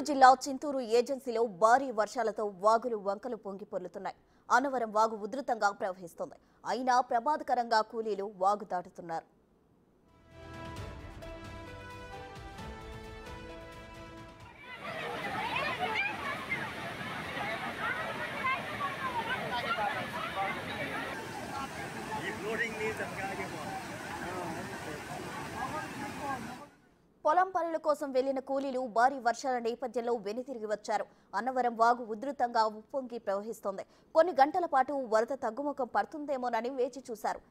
జిల్లా చింతూరు ఏజెన్సీలో భారీ వర్షాలతో వాగులు వంకలు పొంగి పొర్లుతున్నాయి. అన్నవరం వాగు ఉధృతంగా ప్రవహిస్తోంది. అయినా ప్రమాదకరంగా కూలీలు వాగు దాటుతున్నారు. పొలం పనుల కోసం వెళ్లిన కూలీలు భారీ వర్షాల నేపథ్యంలో వెనుతిరిగి వచ్చారు. అన్నవరం వాగు ఉధృతంగా ఉప్పొంగి ప్రవహిస్తోంది. కొన్ని గంటల పాటు వరద తగ్గుముఖం పడుతుందేమోనని వేచి చూశారు.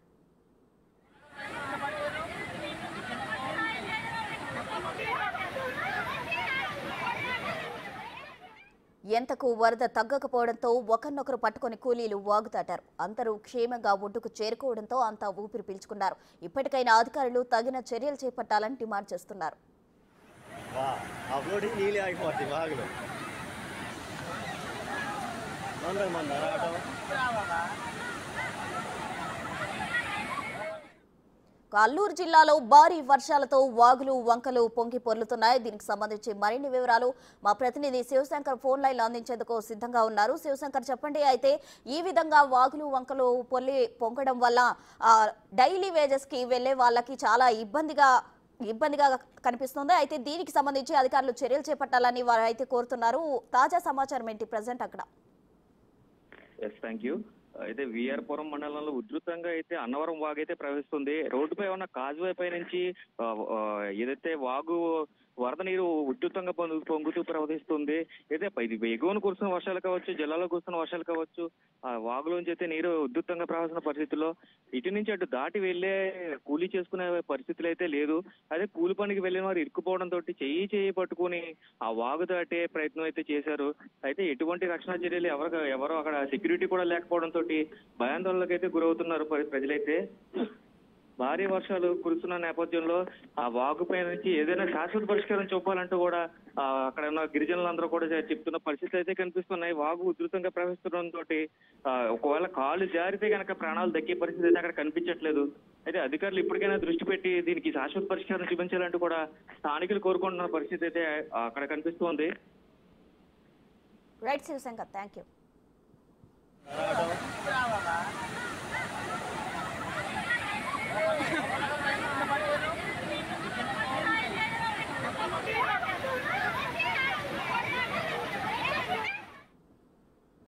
ఎంతకు వరద తగ్గకపోవడంతో ఒకరినొకరు పట్టుకుని కూలీలు వాగు దాటారు. అందరూ క్షేమంగా ఒడ్డుకు చేరుకోవడంతో అంతా ఊపిరి పీల్చుకున్నారు. ఇప్పటికైనా అధికారులు తగిన చర్యలు చేపట్టాలని డిమాండ్ చేస్తున్నారు. అల్లూరు జిల్లాలో భారీ వర్షాలతో వాగులు వంకలు పొంగి పొర్లుతున్నాయి. దీనికి సంబంధించి మరిన్ని వివరాలు మా ప్రతినిధి శివశంకర్ ఫోన్ లైన్ సిద్ధంగా ఉన్నారు. శివశంకర్, చెప్పండి. అయితే ఈ విధంగా వాగులు వంకలు పొంగడం వల్ల డైలీ వేజెస్ కి వెళ్లే వాళ్ళకి చాలా ఇబ్బందిగా కనిపిస్తుంది. అయితే దీనికి సంబంధించి అధికారులు చర్యలు చేపట్టాలని వారు అయితే కోరుతున్నారు. తాజా సమాచారం ఏంటి ప్రజెంట్ అక్కడ? అయితే విఆర్పురం మండలంలో ఉధృతంగా అయితే అన్నవరం వాగు అయితే ప్రవహిస్తుంది. రోడ్డుపై ఉన్న కాజ్వే పై నుంచి ఏదైతే వాగు వరద నీరు ఉధృతంగా పొంగుతూ ప్రవహిస్తుంది. అయితే ఇది ఎగువన కురుస్తున్న వర్షాలు కావచ్చు, జిల్లాలో కురుస్తున్న వర్షాలు కావచ్చు, ఆ వాగులోంచి అయితే నీరు ఉధృతంగా ప్రవహిస్తున్న పరిస్థితుల్లో ఇటు నుంచి అటు దాటి వెళ్లే కూలీ చేసుకునే పరిస్థితులు అయితే లేదు. అదే కూలి పనికి వెళ్లిన వారు ఇరుక్కుపోవడంతో చెయ్యి పట్టుకుని ఆ వాగు దాటే ప్రయత్నం అయితే చేశారు. అయితే ఎటువంటి రక్షణ చర్యలు ఎవరు అక్కడ సెక్యూరిటీ కూడా లేకపోవడంతో భయాందోళనకు అయితే గురవుతున్నారు ప్రజలైతే. భారీ వర్షాలు కురుస్తున్న నేపథ్యంలో ఆ వాగుపై నుంచి ఏదైనా శాశ్వత పరిష్కారం చూపాలంటూ కూడా అక్కడ ఉన్న గిరిజనులందరూ కూడా చెప్తున్న పరిస్థితులు అయితే కనిపిస్తున్నాయి. వాగు ఉధృతంగా ప్రవహిస్తుండటంతో ఒకవేళ కాలు జారితే కనుక ప్రాణాలు దక్కే పరిస్థితి అయితే అక్కడ కనిపించట్లేదు. అయితే అధికారులు ఇప్పటికైనా దృష్టి పెట్టి దీనికి శాశ్వత పరిష్కారం చూపించాలంటూ కూడా స్థానికులు కోరుకుంటున్న పరిస్థితి అయితే అక్కడ కనిపిస్తోంది. Right Shivshankar, thank you.